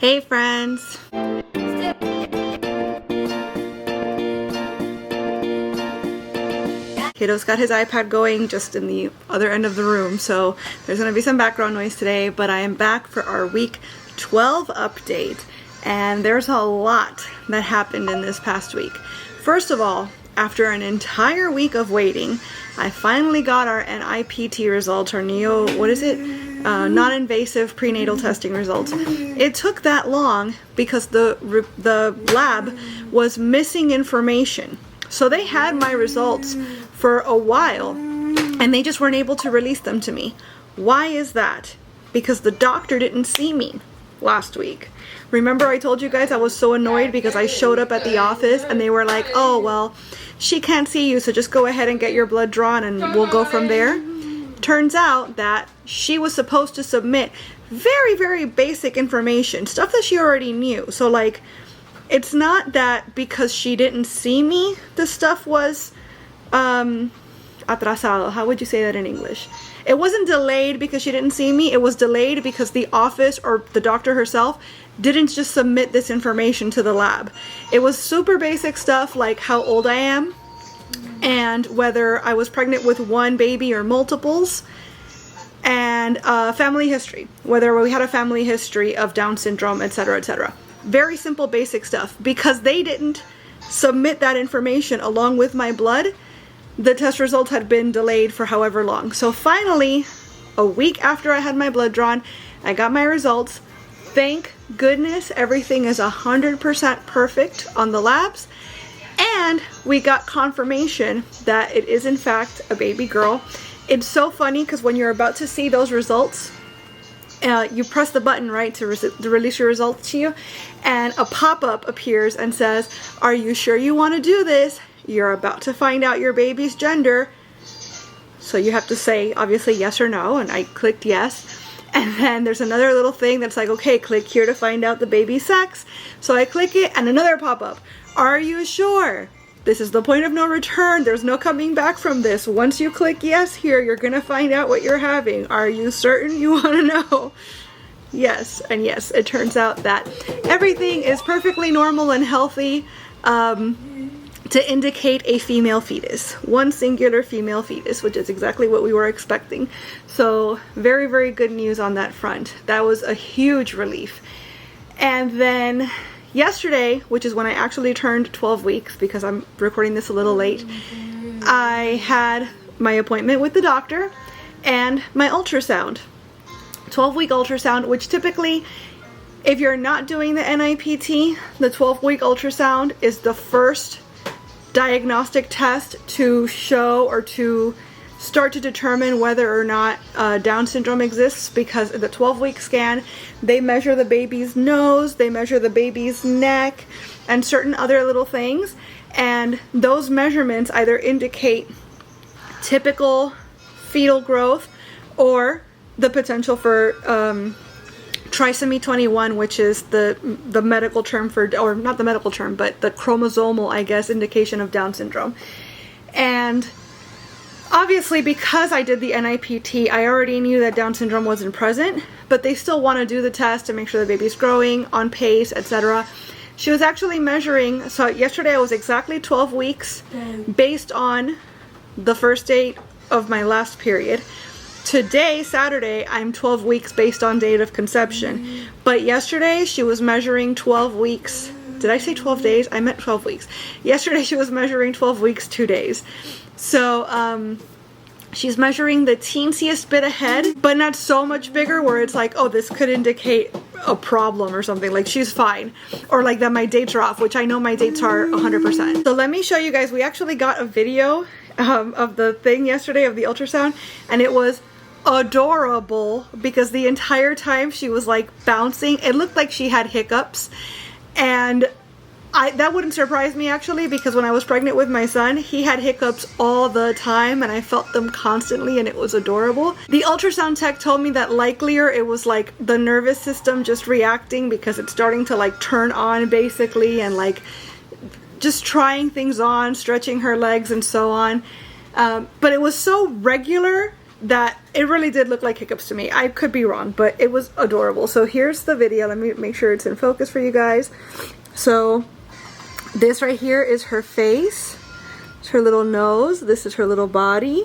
Hey friends! Kiddo's got his iPad going just in the other end of the room, so there's going to be some background noise today, but I am back for our week 12 update, and there's a lot that happened in this past week. First of all, after an entire week of waiting, I finally got our NIPT results, our non-invasive prenatal testing results. It took that long because the lab was missing information. So they had my results for a while and they just weren't able to release them to me. Why is that? Because the doctor didn't see me last week. Remember I told you guys I was so annoyed because I showed up at the office and they were like, oh well, she can't see you, so just go ahead and get your blood drawn and we'll go from there. Turns out that she was supposed to submit very, very basic information, stuff that she already knew. So like, it's not that because she didn't see me, the stuff was atrasado. How would you say that in English? It wasn't delayed because she didn't see me. It was delayed because the office or the doctor herself didn't just submit this information to the lab. It was super basic stuff like how old I am and whether I was pregnant with one baby or multiples, and family history, whether we had a family history of Down syndrome, etc., etc. Very simple basic stuff. Because they didn't submit that information along with my blood, the test results had been delayed for however long. So finally, a week after I had my blood drawn, I got my results. Thank goodness everything is 100% perfect on the labs. And we got confirmation that it is in fact a baby girl. It's so funny because when you're about to see those results, you press the button, right, to release your results to you, and a pop-up appears and says, are you sure you want to do this? You're about to find out your baby's gender. So you have to say obviously yes or no, and I clicked yes. And then there's another little thing that's like, okay, click here to find out the baby's sex. So I click it and another pop-up. Are you sure? This is the point of no return. There's no coming back from this. Once you click yes here, you're gonna find out what you're having. Are you certain you want to know? Yes, and yes, it turns out that everything is perfectly normal and healthy to indicate a female fetus. One singular female fetus, which is exactly what we were expecting. So very, very good news on that front. That was a huge relief. And then yesterday, which is when I actually turned 12 weeks, because I'm recording this a little late, I had my appointment with the doctor and my ultrasound. 12-week ultrasound, which typically, if you're not doing the NIPT, the 12-week ultrasound is the first diagnostic test to show or to start to determine whether or not Down syndrome exists, because the 12-week scan, they measure the baby's nose, they measure the baby's neck, and certain other little things, and those measurements either indicate typical fetal growth or the potential for trisomy 21, which is the medical term for, or not the medical term, but the chromosomal, I guess, indication of Down syndrome. And obviously, because I did the NIPT, I already knew that Down syndrome wasn't present, but they still want to do the test to make sure the baby's growing, on pace, etc. She was actually measuring, so yesterday I was exactly 12 weeks based on the first date of my last period. Today, Saturday, I'm 12 weeks based on date of conception. But yesterday, she was measuring 12 weeks. Did I say 12 days? I meant 12 weeks. Yesterday, she was measuring 12 weeks, 2 days. So, she's measuring the teensiest bit ahead, but not so much bigger where it's like, oh, this could indicate a problem or something. Like, she's fine. Or like that my dates are off, which I know my dates are 100%. So let me show you guys. We actually got a video of the thing yesterday of the ultrasound, and it was adorable because the entire time she was like bouncing. It looked like she had hiccups, and that wouldn't surprise me actually, because when I was pregnant with my son, he had hiccups all the time and I felt them constantly, and it was adorable. The ultrasound tech told me that likelier it was like the nervous system just reacting because it's starting to like turn on basically, and like just trying things on, stretching her legs and so on. But it was so regular that it really did look like hiccups to me. I could be wrong, but it was adorable. So here's the video. Let me make sure it's in focus for you guys. So this right here is her face. It's her little nose. This is her little body.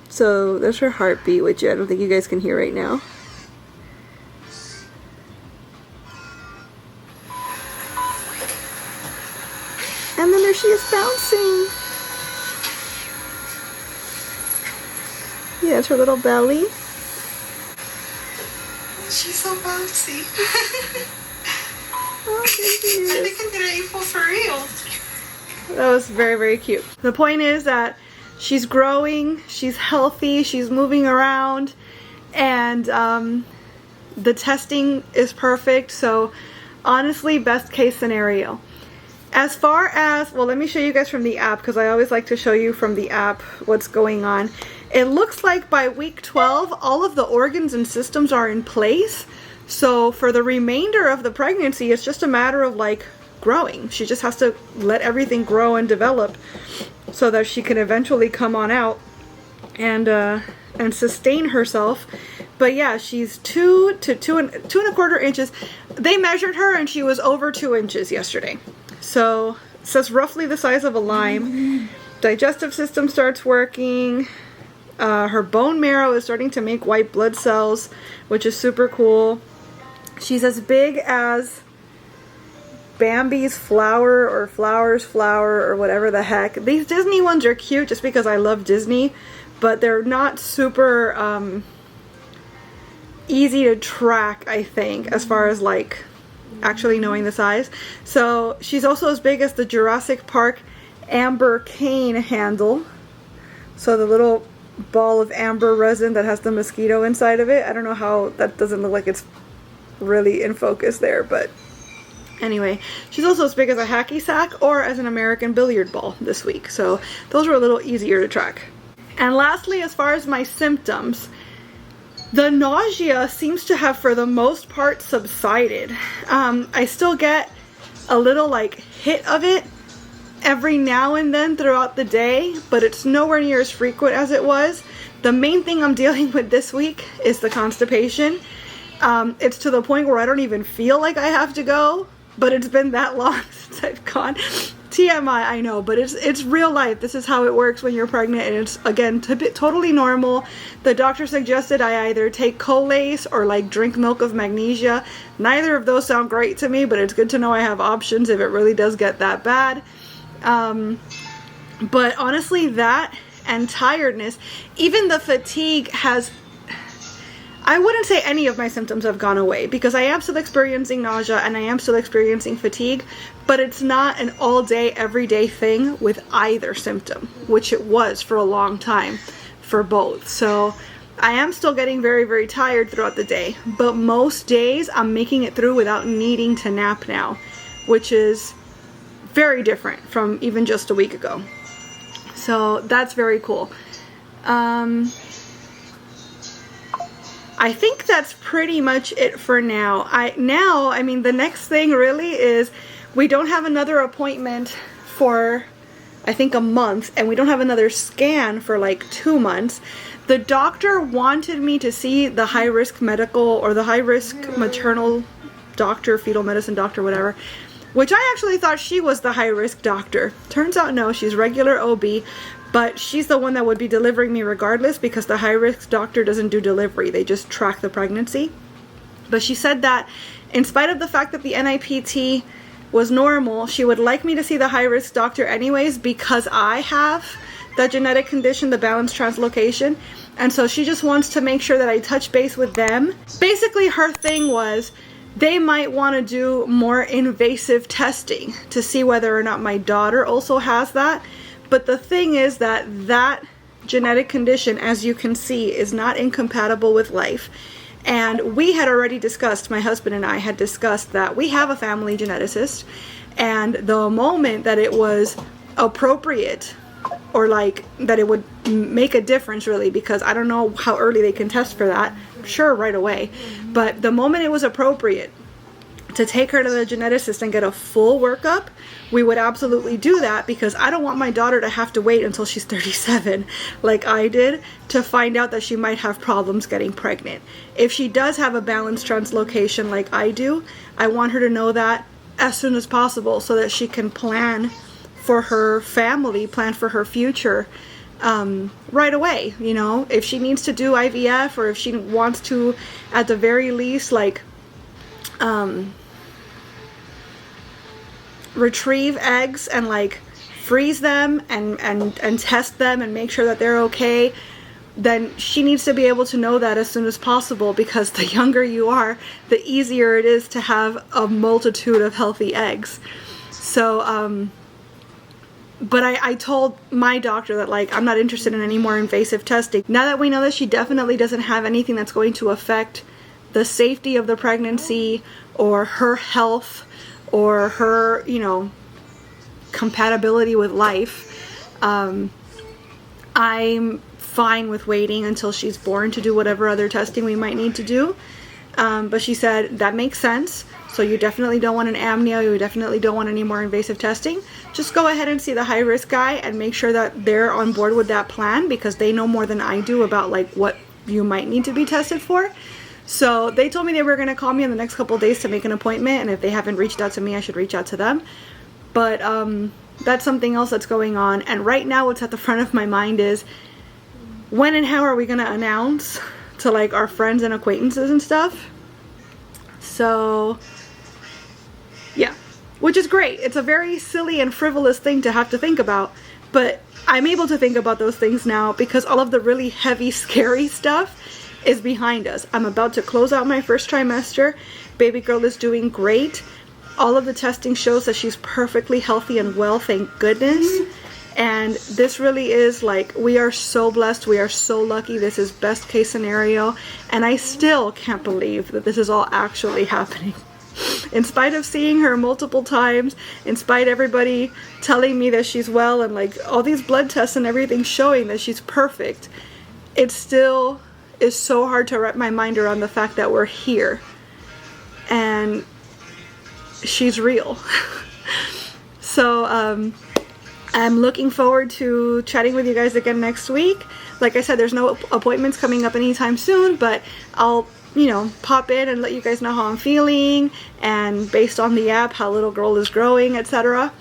So there's her heartbeat, which I don't think you guys can hear right now. And then there she is bouncing. Yeah, it's her little belly. She's so bouncy. Oh, there she is. I think I'm gonna eat for real. That was very, very cute. The point is that she's growing, she's healthy, she's moving around, and the testing is perfect. So honestly, best case scenario. As far as, well, let me show you guys from the app, because I always like to show you from the app what's going on. It looks like by week 12, all of the organs and systems are in place. So for the remainder of the pregnancy, it's just a matter of like growing. She just has to let everything grow and develop so that she can eventually come on out and sustain herself. But yeah, she's 2 to 2.25 inches. They measured her and she was over 2 inches yesterday. So it's roughly the size of a lime. Digestive system starts working. Her bone marrow is starting to make white blood cells, which is super cool. She's as big as Bambi's flower or Flower's flower or whatever the heck. These Disney ones are cute just because I love Disney, but they're not super easy to track, I think, as far as like actually knowing the size. So she's also as big as the Jurassic Park amber cane handle. So the little ball of amber resin that has the mosquito inside of it. I don't know how that doesn't look like it's really in focus there, but anyway, she's also as big as a hacky sack or as an American billiard ball this week. So those were a little easier to track. And lastly, as far as my symptoms, the nausea seems to have for the most part subsided. I still get a little like hit of it every now and then throughout the day, but it's nowhere near as frequent as it was. The main thing I'm dealing with this week is the constipation. It's to the point where I don't even feel like I have to go, but it's been that long since I've gone. TMI, I know, but it's real life. This is how it works when you're pregnant, and it's, again, totally normal. The doctor suggested I either take Colace or like drink milk of magnesia. Neither of those sound great to me, but it's good to know I have options if it really does get that bad. But honestly, that and tiredness, even the fatigue has, I wouldn't say any of my symptoms have gone away, because I am still experiencing nausea and I am still experiencing fatigue, but it's not an all day, everyday thing with either symptom, which it was for a long time for both. So I am still getting very, very tired throughout the day, but most days I'm making it through without needing to nap now, which is very different from even just a week ago. So that's very cool. I think that's pretty much it for now. I mean, the next thing really is we don't have another appointment for, I think, a month, and we don't have another scan for like 2 months. The doctor wanted me to see the high-risk medical or the high-risk maternal doctor, fetal medicine doctor, whatever, which I actually thought she was the high-risk doctor. Turns out no, she's regular OB, but she's the one that would be delivering me regardless, because the high-risk doctor doesn't do delivery. They just track the pregnancy. But she said that in spite of the fact that the NIPT was normal, she would like me to see the high-risk doctor anyways, because I have that genetic condition, the balanced translocation. And so she just wants to make sure that I touch base with them. Basically, her thing was they might want to do more invasive testing to see whether or not my daughter also has that. But the thing is that that genetic condition, as you can see, is not incompatible with life. And we had already discussed, my husband and I had discussed, that we have a family geneticist, and the moment that it was appropriate, or like that it would make a difference really, because I don't know how early they can test for that, sure, right away, but the moment it was appropriate to take her to the geneticist and get a full workup, we would absolutely do that, because I don't want my daughter to have to wait until she's 37 like I did to find out that she might have problems getting pregnant. If she does have a balanced translocation like I do, I want her to know that as soon as possible so that she can plan for her family, plan for her future right away. You know, if she needs to do IVF, or if she wants to at the very least like retrieve eggs and like freeze them and test them and make sure that they're okay, then she needs to be able to know that as soon as possible, because the younger you are, the easier it is to have a multitude of healthy eggs. So but I told my doctor that like I'm not interested in any more invasive testing. Now that we know that she definitely doesn't have anything that's going to affect the safety of the pregnancy or her health or her, you know, compatibility with life, I'm fine with waiting until she's born to do whatever other testing we might need to do. But she said that makes sense. So you definitely don't want an amnio, you definitely don't want any more invasive testing. Just go ahead and see the high risk guy and make sure that they're on board with that plan, because they know more than I do about like what you might need to be tested for. So they told me they were going to call me in the next couple of days to make an appointment, and if they haven't reached out to me, I should reach out to them. But that's something else that's going on. And right now what's at the front of my mind is, when and how are we going to announce to like our friends and acquaintances and stuff? So yeah, which is great. It's a very silly and frivolous thing to have to think about, but I'm able to think about those things now because all of the really heavy, scary stuff is behind us. I'm about to close out my first trimester. Baby girl is doing great. All of the testing shows that she's perfectly healthy and well, thank goodness. And this really is like, we are so blessed, we are so lucky. This is best case scenario, and I still can't believe that this is all actually happening. In spite of seeing her multiple times, in spite of everybody telling me that she's well and like all these blood tests and everything showing that she's perfect, it still is so hard to wrap my mind around the fact that we're here and she's real. So I'm looking forward to chatting with you guys again next week. Like I said, there's no appointments coming up anytime soon, but I'll, you know, pop in and let you guys know how I'm feeling, and based on the app, how little girl is growing, etc.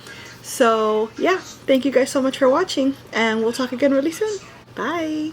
So yeah, thank you guys so much for watching, and we'll talk again really soon. Bye.